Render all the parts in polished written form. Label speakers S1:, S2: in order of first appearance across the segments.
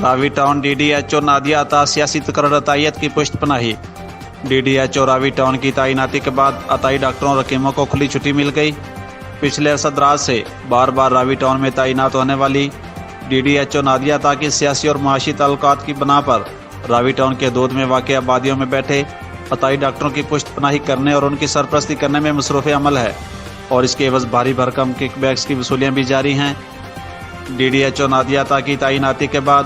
S1: راوی town DDHO Nadia عطا سیاسی تقرر عطائیت کی پشت پناہی۔ DDHO راوی ٹاؤن کی تعیناتی کے بعد عطائی ڈاکٹروں اور حکیموں کو کھلی چھٹی مل گئی۔ پچھلے عرصہ دراز سے بار بار راوی ٹاؤن میں تعینات ہونے والی DDHO نادیہ عطا کی سیاسی اور معاشی تعلقات کی بنا پر راوی ٹاؤن کے حدود میں واقع آبادیوں میں بیٹھے عطائی ڈاکٹروں کی پشت پناہی کرنے اور ان کی سرپرستی کرنے میں مصروف عمل ہے، اور اس کے عوض بھاری بھرکم کک بیکس کی وصولیاں بھی جاری ہیں۔ DDHO نادیہ عطا کی تعیناتی کے بعد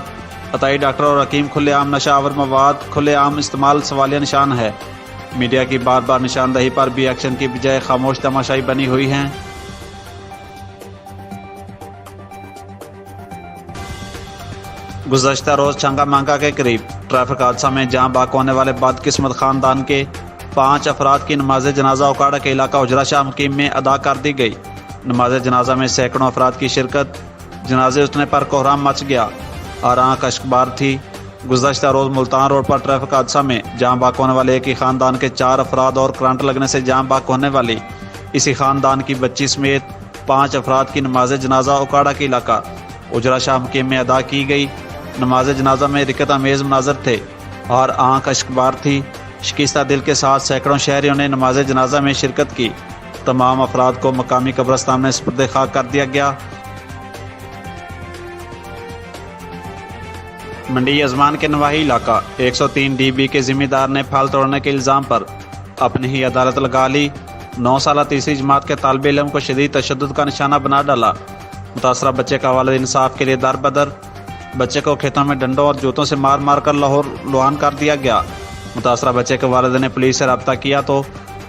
S1: عطائی ڈاکٹر اور حکیم کھلے عام نشہ آور مواد کھلے عام استعمال سوالیہ نشان ہے۔ میڈیا کی بار بار نشاندہی پر بھی ایکشن کی بجائے خاموش تماشائی بنی ہوئی ہیں۔ گزشتہ روز چھنگا مانگا کے قریب ٹریفک حادثہ میں جاں باک ہونے والے بدقسمت خاندان کے 5 افراد کی نماز جنازہ اوکاڑا کے علاقہ اجرا شاہ مقیم میں ادا کر دی گئی۔ نماز جنازہ میں سینکڑوں افراد کی شرکت، جنازے اٹھنے پر کوہرام مچ گیا اور آنکھ اشکبار تھی۔ گزشتہ روز ملتان روڈ پر ٹریفک حادثہ میں جاں باک ہونے والے ایک ہی خاندان کے 4 افراد اور کرنٹ لگنے سے جاں باک ہونے والی اسی خاندان کی بچی سمیت 5 افراد کی نماز جنازہ اوکاڑا کے علاقہ اجرا شاہ مقیم میں ادا کی گئی۔ نماز جنازہ میں رکت امیز مناظر تھے اور آنکھ اشکبار تھی۔ شکستہ دل کے ساتھ سینکڑوں شہریوں نے نماز جنازہ میں شرکت کی۔ تمام افراد کو مقامی قبرستان میں سپرد خاک کر دیا گیا۔ منڈی ازمان کے نواحی علاقہ 103 DB کے ذمہ دار نے پھل توڑنے کے الزام پر اپنی ہی عدالت لگا لی۔ 9 سالہ تیسری جماعت کے طالب علم کو شدید تشدد کا نشانہ بنا ڈالا۔ متاثرہ بچے کا والد انصاف کے لیے در بدر۔ بچے کو کھیتوں میں ڈنڈوں اور جوتوں سے مار مار کر لاہور لوہان کر دیا گیا۔ متاثرہ بچے کے والد نے پولیس سے رابطہ کیا تو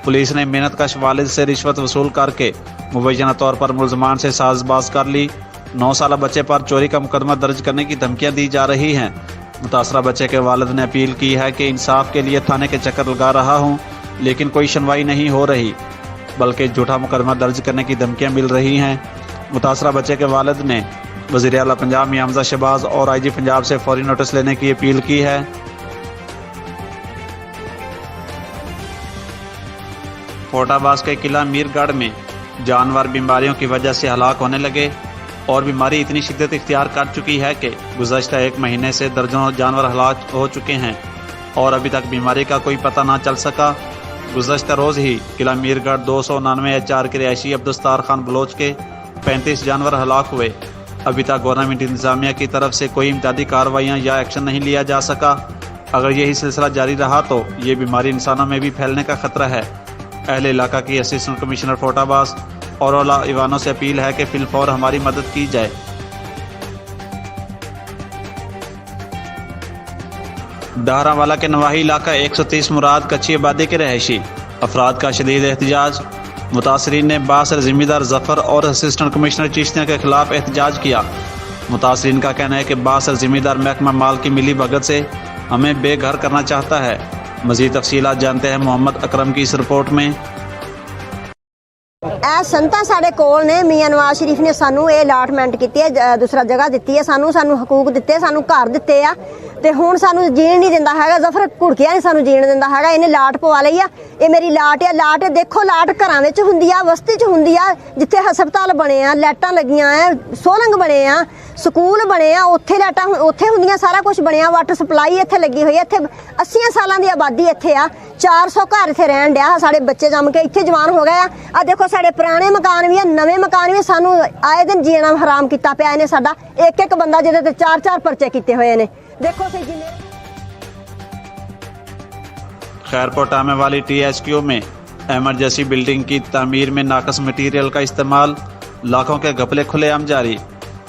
S1: پولیس نے محنت کش والد سے رشوت وصول کر کے مبینہ طور پر ملزمان سے ساز باز کر لی۔ 9 سالہ بچے پر چوری کا مقدمہ درج کرنے کی دھمکیاں دی جا رہی ہیں۔ متاثرہ بچے کے والد نے اپیل کی ہے کہ انصاف کے لیے تھانے کے چکر لگا رہا ہوں لیکن کوئی سنوائی نہیں ہو رہی، بلکہ جھوٹا مقدمہ درج کرنے کی دھمکیاں مل رہی ہیں۔ متاثرہ بچے کے والد نے وزیر اعلیٰ پنجاب میاں حمزہ شہباز اور IG پنجاب سے فوری نوٹس لینے کی اپیل کی ہے۔ فورٹ آباز کے قلعہ میر گڑھ میں جانور بیماریوں کی وجہ سے ہلاک ہونے لگے اور بیماری اتنی شدت اختیار کر چکی ہے کہ گزشتہ 1 مہینے سے درجنوں جانور ہلاک ہو چکے ہیں اور ابھی تک بیماری کا کوئی پتہ نہ چل سکا۔ گزشتہ روز ہی قلعہ میر گڑھ 299 HR کے رہائشی عبدالستار خان بلوچ کے 35 جانور ہلاک ہوئے۔ ابھی تک گورنمنٹ انتظامیہ کی طرف سے کوئی امدادی کارروائیاں یا ایکشن نہیں لیا جا سکا۔ اگر یہی سلسلہ جاری رہا تو یہ بیماری انسانوں میں بھی پھیلنے کا خطرہ ہے۔ اہل علاقہ کی اسسٹنٹ کمشنر فورٹ آباز اور اولا ایوانوں سے اپیل ہے کہ فی الفور ہماری مدد کی جائے۔ ڈہرہ والا کے نواحی علاقہ 130 مراد کچی آبادی کے رہائشی افراد کا شدید احتجاج۔ متاثرین نے بااثر ذمہ دار ظفر اور اسسٹنٹ کمشنر چشتیہ کے خلاف احتجاج کیا۔ متاثرین کا کہنا ہے کہ بااثر ذمہ دار محکمہ مال کی ملی بھگت سے ہمیں بے گھر کرنا چاہتا ہے۔ مزید تفصیلات جانتے ہیں محمد اکرم کی اس رپورٹ میں۔
S2: ਇਹ ਸੰਤਾਂ ਸਾਡੇ ਕੋਲ ਨੇ। ਮੀਆਂ ਨਵਾਜ਼ ਸ਼ਰੀਫ ਨੇ ਸਾਨੂੰ ਇਹ ਅਲਾਟਮੈਂਟ ਕੀਤੀ ਹੈ, ਦੂਸਰਾ ਜਗ੍ਹਾ ਦਿੱਤੀ ਹੈ, ਸਾਨੂੰ ਹਕੂਕ ਦਿੱਤੇ, ਸਾਨੂੰ ਘਰ ਦਿੱਤੇ ਆ ਤੇ ਹੁਣ ਸਾਨੂੰ ਜੀਣ ਨਹੀਂ ਦਿੰਦਾ ਹੈਗਾ। ਜ਼ਫਰ ਘੁੜਕਿਆ ਨਹੀਂ ਸਾਨੂੰ ਜੀਣ ਦਿੰਦਾ ਹੈਗਾ। ਇਹਨੇ ਲਾਟ ਪਵਾ ਲਈ ਆ। ਇਹ ਮੇਰੀ ਲਾਟ ਆ। ਲਾਟ ਦੇਖੋ, ਲਾਟ ਘਰਾਂ ਵਿੱਚ ਹੁੰਦੀ ਆ, ਬਸਤੀ 'ਚ ਹੁੰਦੀ ਆ, ਜਿੱਥੇ ਹਸਪਤਾਲ ਬਣੇ ਆ, ਲਾਈਟਾਂ ਲੱਗੀਆਂ ਆ, ਸੋਲੰਗ ਬਣੇ ਆ, ਸਕੂਲ ਬਣੇ ਆ, ਉੱਥੇ ਲਾਈਟਾਂ ਉੱਥੇ ਹੁੰਦੀਆਂ, ਸਾਰਾ ਕੁਝ ਬਣਿਆ, ਵਾਟਰ ਸਪਲਾਈ ਇੱਥੇ ਲੱਗੀ ਹੋਈ ਹੈ। ਇੱਥੇ 80 ਸਾਲਾਂ ਦੀ ਆਬਾਦੀ ਇੱਥੇ ਆ। 400 ਘਰ ਇੱਥੇ ਰਹਿਣ ਡਿਆ। ਸਾਡੇ ਬੱਚੇ ਜੰਮ ਕੇ ਇੱਥੇ ਜਵਾਨ ਹੋ ਗਏ ਆ। ਆ ਦੇਖੋ ਸਾਡੇ ਪੁਰਾਣੇ ਮਕਾਨ ਵੀ ਆ, ਨਵੇਂ ਮਕਾਨ ਵੀ। ਸਾਨੂੰ ਆਏ ਦਿਨ ਜੀਣਾ ਹਰਾਮ ਕੀਤਾ ਪਿਆ ਇਹਨੇ ਸਾਡਾ। ਇੱਕ ਬੰਦਾ ਜਿਹਦੇ ਤੇ 4 ਪਰਚੇ ਕੀਤੇ ਹੋਏ ਨੇ। ਦੇਖੋ ਸੇ ਜਿੰਨੇ
S1: خیرپور ٹامے والی THQ میں ایمرجنسی بلڈنگ کی تعمیر میں ناقص مٹیریل کا استعمال، لاکھوں کے گھپلے کھلے عام جاری،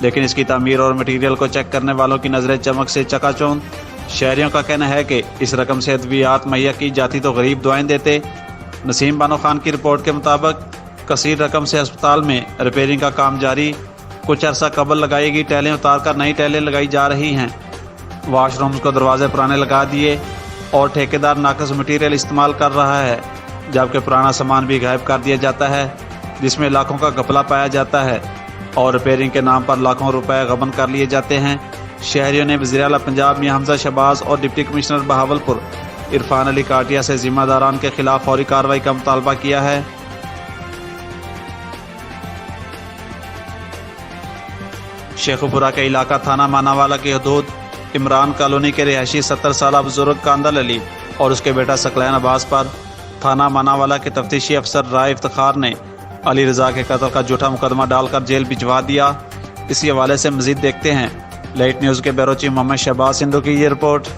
S1: لیکن اس کی تعمیر اور مٹیریل کو چیک کرنے والوں کی نظریں چمک سے چکا چوند۔ شہریوں کا کہنا ہے کہ اس رقم سے ادویات مہیا کی جاتی تو غریب دعائیں دیتے۔ نسیم بانو خان کی رپورٹ کے مطابق کثیر رقم سے اسپتال میں ریپیئرنگ کا کام جاری۔ کچھ عرصہ قبل لگائی گئی ٹیلیں اتار کر نئی ٹیلیں لگائی جا رہی ہیں۔ واش رومز کو دروازے پرانے لگا دیے اور ٹھیکیدار ناقص مٹیریل استعمال کر رہا ہے، جبکہ پرانا سامان بھی غائب کر دیا جاتا ہے جس میں لاکھوں کا گھپلا پایا جاتا ہے اور ریپیئرنگ کے نام پر لاکھوں روپے غبن کر لیے جاتے ہیں۔ شہریوں نے وزیر اعلیٰ پنجاب میاں حمزہ شہباز اور ڈپٹی کمشنر بہاولپور عرفان علی کاٹیا سے ذمہ داران کے خلاف فوری کارروائی کا مطالبہ کیا ہے۔ شیخوپورہ کے علاقہ تھانہ ماناوالا کی حدود इमरान कॉलोनी के रिहायशी 70 साल बुजुर्ग कांदल अली और उसके बेटा सकलैन अब्बास पर थाना मानावाला के तफ्तीशी अफसर राय इफ्तिखार ने अली रजा के कत्ल का झूठा मुकदमा डालकर जेल भिजवा दिया। इसी हवाले से मजीद देखते हैं लाइट न्यूज़ के ब्यूरो चीफ मोहम्मद शहबाज सिंधु की ये रिपोर्ट।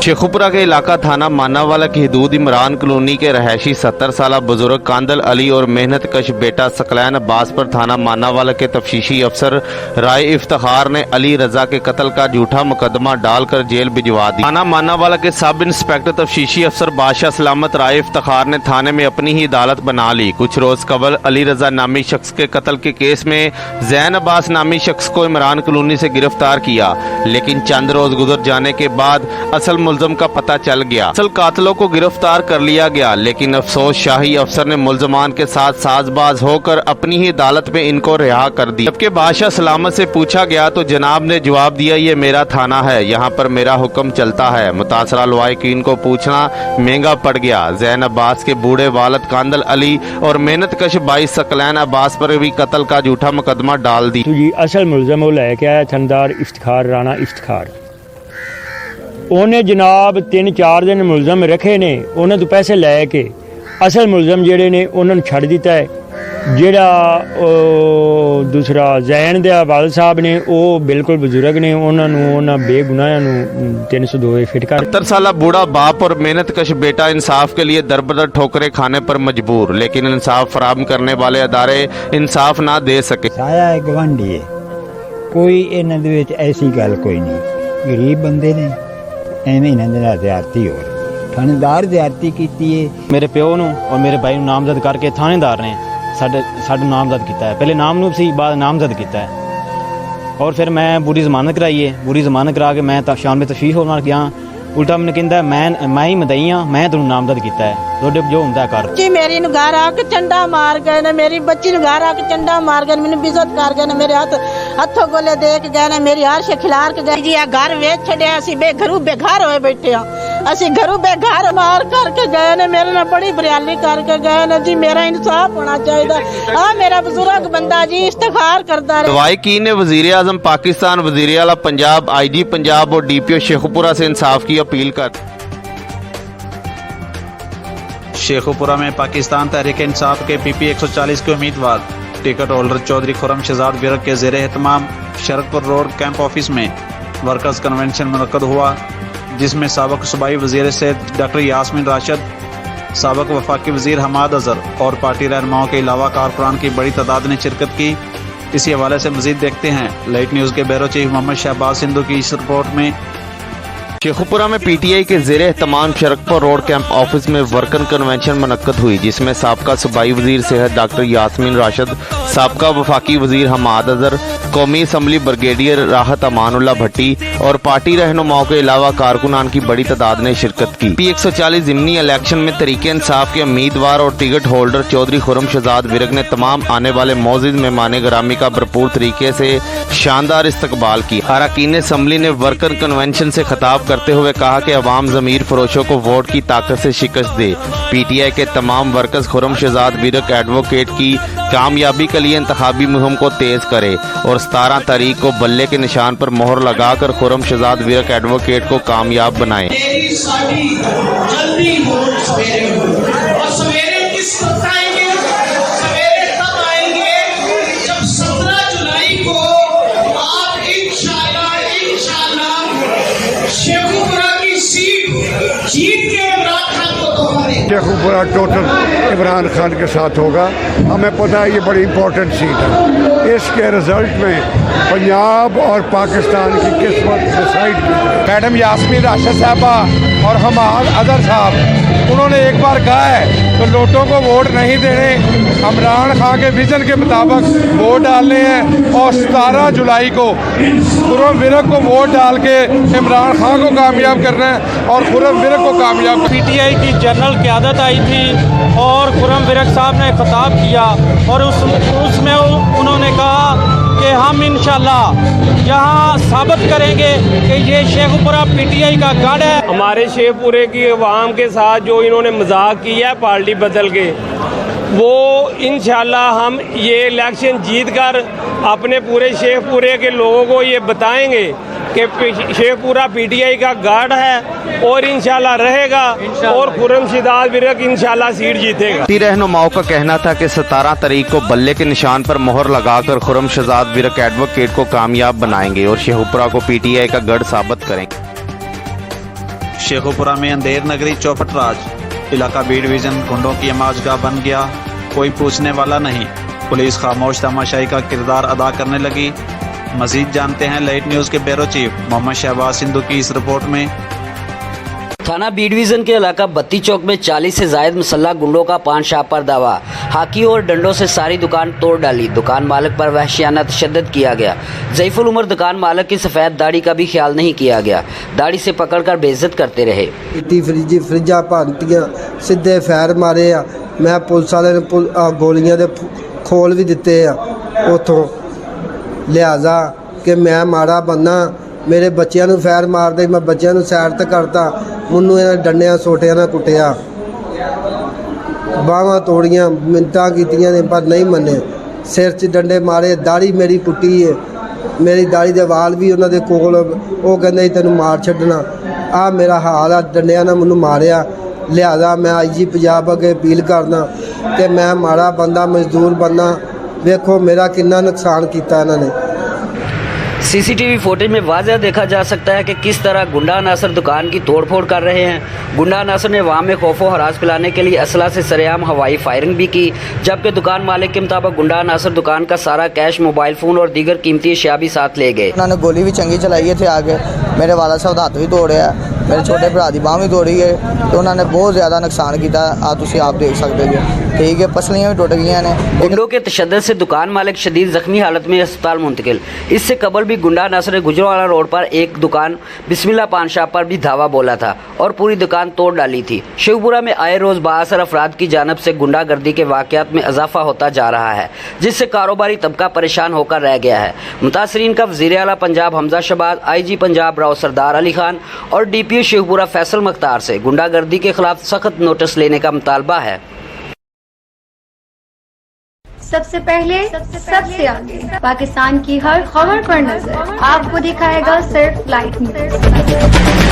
S3: शेखुपुरा के इलाका थाना मानावाला की हदूद इमरान कॉलोनी के रहायशी 70 साल बुजुर्ग कांदल अली और मेहनत कश बेटा सकलैन अब्बास पर थाना मानावाला के तफ्तीशी अफसर राय इफ्तिखार ने अली रजा के कत्ल का झूठा मुकदमा डालकर जेल भिजवा दिया। थाना मानावाला के सब इंस्पेक्टर तफ्तीशी अफसर बादशाह सलामत राय इफ्तिखार ने थाने में अपनी ही अदालत बना ली। कुछ रोज कबल अली रजा नामी शख्स के कत्ल के केस में जैन अब्बास नामी शख्स को इमरान कॉलोनी से गिरफ्तार किया, लेकिन चंद रोज गुजर जाने के बाद असल मुल्ज़िम का पता चल गया। असल कातिलों को गिरफ्तार कर लिया गया, लेकिन अफसोस शाही अफसर ने मुल्ज़मान के साथ साजबाज होकर अपनी ही अदालत में इनको रिहा कर दिया। जबकि बादशाह सलामत से पूछा गया तो जनाब ने जवाब दिया, ये मेरा थाना है, यहाँ पर मेरा हुक्म चलता है। मुतासरा लवाहिकीन को पूछना महंगा पड़ गया। जैन अब्बास के बूढ़े वालिद कांदल अली और मेहनत कश भाई सकलैन अब्बास पर भी कत्ल का झूठा मुकदमा डाल दी।
S4: तो जी असल मुलजम वो लैके आया थनदार इफ्तिखार राणा इफ्तिखार। ਉਹਨੇ ਜਨਾਬ 3-4 ਦਿਨ ਮੁਲਜ਼ਮ ਰੱਖੇ ਨੇ, ਉਹਨਾਂ ਤੋਂ ਪੈਸੇ ਲੈ ਕੇ ਅਸਲ ਮੁਲਜ਼ਮ ਜਿਹੜੇ ਨੇ ਉਹਨਾਂ ਨੂੰ ਛੱਡ ਦਿੱਤਾ ਹੈ। ਜਿਹੜਾ ਦੂਸਰਾ ਜ਼ੈਨ ਦੇ ਵਾਲਿਦ ਸਾਹਿਬ ਨੇ ਉਹ ਬਿਲਕੁਲ ਬਜ਼ੁਰਗ ਨੇ, ਉਹਨਾਂ ਨੂੰ ਉਹਨਾਂ ਬੇਗੁਨਾਹਾਂ ਨੂੰ 302 ਫਿਟ ਕਰ।
S3: 70 साल बूढ़ा बाप और मेहनत कश बेटा इंसाफ के लिए दरबदर ठोकरें खाने पर मजबूर, लेकिन इंसाफ फराहम करने वाले अदारे इंसाफ ना दे सके।
S5: साया एक गवांढी है, कोई इन्हां दे विच ऐसी गल कोई नहीं, गरीब बंदे ने ਐਵੇਂ ਇਹਨਾਂ ਦੇ ਨਾਲ ਜ਼ਿਆਦਤੀ ਹੋ ਰਹੀ। ਥਾਣੇਦਾਰ ਜ਼ਿਆਦਤੀ ਕੀਤੀ ਹੈ।
S6: ਮੇਰੇ ਪਿਓ ਨੂੰ ਔਰ ਮੇਰੇ ਭਾਈ ਨੂੰ ਨਾਮਜ਼ਦ ਕਰਕੇ ਥਾਣੇਦਾਰ ਨੇ ਸਾਨੂੰ ਨਾਮਜ਼ਦ ਕੀਤਾ ਹੈ। ਪਹਿਲੇ ਨਾਮ ਨੂੰ ਸੀ, ਬਾਅਦ ਨਾਮਜ਼ਦ ਕੀਤਾ ਹੈ। ਔਰ ਫਿਰ ਮੈਂ ਬੁਰੀ ਜ਼ਮਾਨਤ ਕਰਾਈ ਹੈ। ਬੁਰੀ ਜ਼ਮਾਨਤ ਕਰਾ ਕੇ ਮੈਂ ਤਾਂ ਸ਼ਾਮ ਵਿੱਚ ਤਸ਼ਫੀਹ ਹੋਣ ਨਾਲ ਗਿਆ। ਉਲਟਾ ਮੈਨੂੰ ਕਹਿੰਦਾ ਮੈਂ ਹੀ ਮਦਈ ਹਾਂ, ਮੈਂ ਤੁਹਾਨੂੰ ਨਾਮਜ਼ਦ ਕੀਤਾ ਹੈ, ਤੁਹਾਡੇ ਜੋ ਹੁੰਦਾ ਕਰ।
S7: ਬੱਚੀ ਮੇਰੀ ਨੂੰ ਘਰ ਆ ਕੇ ਚੰਡਾ ਮਾਰ ਗਏ ਨੇ, ਮੇਰੀ ਬੱਚੀ ਨੂੰ ਘਰ ਆ ਕੇ ਚੰਡਾ ਮਾਰ ਗਏ ਨੇ, ਮੈਨੂੰ ਬਿਜ਼ਤ ਕਰ ਗਏ ਨੇ, ਮੇਰੇ ਹੱਥੋਂ ਗੋਲੇ ਦੇ ਕੇ ਗਏ ਨੇ, ਮੇਰੀ ਹਰਸ਼ ਖਿਲਾਰ ਕੇ ਗਏ ਜੀ। ਆ ਘਰ ਵੇਚ ਛੱਡਿਆ, ਅਸੀਂ ਬੇਘਰੂ ਬੇਘਰ ਹੋਏ ਬੈਠੇ ਆ। ਅਸੀਂ ਘਰੂ ਬੇਘਰ ਮਾਰ ਕਰਕੇ ਗਏ ਨੇ, ਮੇਰੇ ਨਾਲ ਬੜੀ ਬਰਿਆਲੀ ਕਰਕੇ ਗਏ ਨੇ ਜੀ। ਮੇਰਾ ਇਨਸਾਫ ਹੋਣਾ ਚਾਹੀਦਾ। ਆ ਮੇਰਾ ਬਜ਼ੁਰਗ ਬੰਦਾ ਜੀ ਇਸਤਿਖਾਰ करता रहे।
S3: लवाहिकीन ने वजीर आजम पाकिस्तान, वजीर आला पंजाब, IG पंजाब और DPO शेखुपुरा से इंसाफ की अपील कर।
S1: शेखुपुरा में पाकिस्तान तहरीक इंसाफ के PP 140 के उम्मीदवार टिकट होल्डर चौधरी खुर्रम शहजाद विरक के ज़ेर एहतमाम शरकपुर रोड कैंप ऑफिस में वर्कर्स कन्वेंशन मुनक्कद हुआ, जिसमें साबिक़ सूबाई वज़ीर सेहत डॉक्टर यास्मीन राशिद, साबिक़ वफाकी वज़ीर हमाद अज़हर और पार्टी रहनुमाओं के अलावा कारकुनान की बड़ी तादाद ने शिरकत की। इसी हवाले से मज़ीद देखते हैं लाइट न्यूज़ के ब्यूरो चीफ मोहम्मद शहबाज सिंधु की इस रिपोर्ट में।
S3: शेखुपुरा में PTI के ज़ेर एहतमाम शरकपुर रोड कैंप ऑफिस में वर्कर कन्वेंशन मुनक्कद हुई, जिसमें साबका सूबाई वज़ीर सेहत डॉक्टर यास्मीन राशिद, साबका वफाकी वज़ीर हमाद अज़हर, कौमी असम्बली ब्रिगेडियर राहत अमानुल्लाह भट्टी और पार्टी रहनुमाओं के अलावा कारकुनान की बड़ी तादाद ने शिरकत की। P 140 ज़िमनी इलेक्शन में तरीके इंसाफ के उम्मीदवार और टिकट होल्डर चौधरी खुर्रम शहजाद विरक ने तमाम आने वाले मौजूद मेहमान गिरामी का भरपूर तरीके से शानदार इस्तकबाल किया। अरकान असम्बली ने वर्कर कन्वेंशन से खिताब करते हुए कहा कि अवाम ज़मीर फरोशों को वोट की ताकत से शिकस्त दे। PTI के तमाम वर्कर्स खुर्रम शहजाद विरक एडवोकेट की कामयाबी के लिए इंतखाबी मुहिम को तेज करे और 17 तारीख को बल्ले के निशान पर मोहर लगाकर खुर्रम शहजाद विरक एडवोकेट को कामयाब बनाए।
S8: शेखुपुरा टोटल इमरान खान के साथ होगा। हमें पता है ये बड़ी इम्पोर्टेंट सीट है। इसके रिजल्ट में पंजाब और पाकिस्तान की किस्मत डिसाइड की।
S9: मैडम यास्मीन राशिद साहबा और हमाद अज़हर साहब, उन्होंने एक बार कहा है तो लोगों को वोट नहीं देने, इमरान खान के विजन के मुताबिक वोट डालने हैं और 17 जुलाई को खुर्रम विरक को वोट डाल के इमरान खान को कामयाब करना है और खुर्रम विरक को कामयाब।
S6: PTI की जनरल क़यादत आई थी और खुर्रम विरक साहब ने खिताब किया और उसमें उन्होंने कहा कि
S10: हम इंशाल्लाह यहाँ साबित करेंगे कि ये शेखपुरा पीटीआई का गढ़ है।
S11: हमारे शेखपुरे की अवाम के साथ जो इन्होंने मजाक किया है पार्टी बदल के, वो इंशाल्लाह हम ये इलेक्शन जीत कर अपने पूरे शेखपुरे के लोगों को ये बताएंगे कि शेखपुरा पीटीआई का गढ़ है और इंशाल्लाह रहेगा और खुर्रम शिदात विरक इंशाल्लाह सीट जीतेगा।
S3: पार्टी रहनुमाओं का कहना था कि 17 तारीख को बल्ले के निशान पर मोहर लगाकर खुर्रम शहजाद विरक एडवोकेट को कामयाब बनाएंगे और शेखपुरा को पीटीआई का गढ़ साबित करेंगे।
S1: शेखपुरा में अंधेर नगरी चौपट राज इलाका बी डिवीजन गुंडों की आमाजगाह बन गया, कोई पूछने वाला नहीं। पुलिस खामोश तमाशाई का किरदार अदा करने लगी। मजीद जानते हैं लाइट न्यूज़ के ब्यूरो चीफ मोहम्मद शहबाज सिंधु की इस रिपोर्ट में।
S12: थाना बी डिवीजन के इलाका बत्ती चौक में 40 से जायद मुसल्लह गुंडों का पान शाप पर दावा, हाकी और डंडों से सारी दुकान तोड़ डाली। दुकान मालिक पर वहशियाना तशद्दुद किया गया। ज़ईफुल उमर दुकान मालिक की सफ़ेद दाढ़ी का भी ख्याल नहीं किया गया, दाढ़ी से पकड़कर बेइज्जत करते रहे।
S13: फ्रिजा भांतियां सीधे फैर मारे आ, मैं पुलिस वाले ने गोलियां दे खोल भी दिते आ उतों, लिहाजा कि मैं माड़ा बंदा, मेरे बच्चों नूं फैर मारदे, मैं बच्चों नूं सैर ते करता, मैनूं इन्हां डंडियां सोटियां नाल कुटिया, बाहां तोड़ियां, मिन्नतां कीतियां ने पर नहीं मन्ने, सिर 'च डंडे मारे, दाढ़ी मेरी पुट्टी है, मेरी दाढ़ी दे वाल भी उन्हां दे कोल, वो कहंदे तैनूं मार छड्डना। आ मेरा हाल आ, डंडियां नाल मैनूं मारिया। लिहाजा मैं IG पंजाब अगे अपील करदा कि मैं माड़ा बंदा, मजदूर बंदा, देखो मेरा कितना नुकसान किया इन्होंने।
S12: सीसीटीवी फुटेज में वाज़ह देखा जा सकता है कि किस तरह गुंडा अनासर दुकान की तोड़फोड़ कर रहे हैं। गुंडा अनासर ने अवाम में खौफो हरास फैलाने के लिए असला से सरेआम हवाई फायरिंग भी की, जबकि दुकान मालिक के मुताबिक गुंडा अनासर दुकान का सारा कैश, मोबाइल फ़ोन और दीगर कीमती अशिया भी साथ ले गए।
S14: उन्होंने गोली भी चंगी चलाई है, आगे मेरे वाला साहब का हथ भी तोड़िया, मेरे छोटे भरा की बांह भी तोड़ी है, तो उन्होंने बहुत ज़्यादा नुकसान किया। आप देख सकते हो, ठीक है, पसलियाँ भी टुट गई ने।
S12: गुंडों के तशद्दुद से दुकान मालिक शदीद जख्मी हालत में अस्पताल मुंतकिल। इससे कबल भी गुंडा अनासर ने गुजरांवाला रोड पर एक दुकान बिस्मिल्लाह पान शॉप पर भी धावा बोला था और पूरी दुकान तोड़ डाली थी। शेखपुरा में आए रोज बाअसर अफराद की जानब से गुंडागर्दी के वाक़यात में इजाफा होता जा रहा है, जिससे कारोबारी तबका परेशान होकर रह गया है। मुतासरीन का वज़ीर आला पंजाब हमजा शहबाज, IG पंजाब राव सरदार अली खान और DPO शेखपुरा फैसल मुख्तार से गुंडागर्दी के खिलाफ सख्त नोटिस लेने का मुतालबा है।
S15: सबसे पहले सबसे आगे पाकिस्तान की हर खबर पर नजर आपको दिखाएगा सिर्फ लाइट न्यूज़।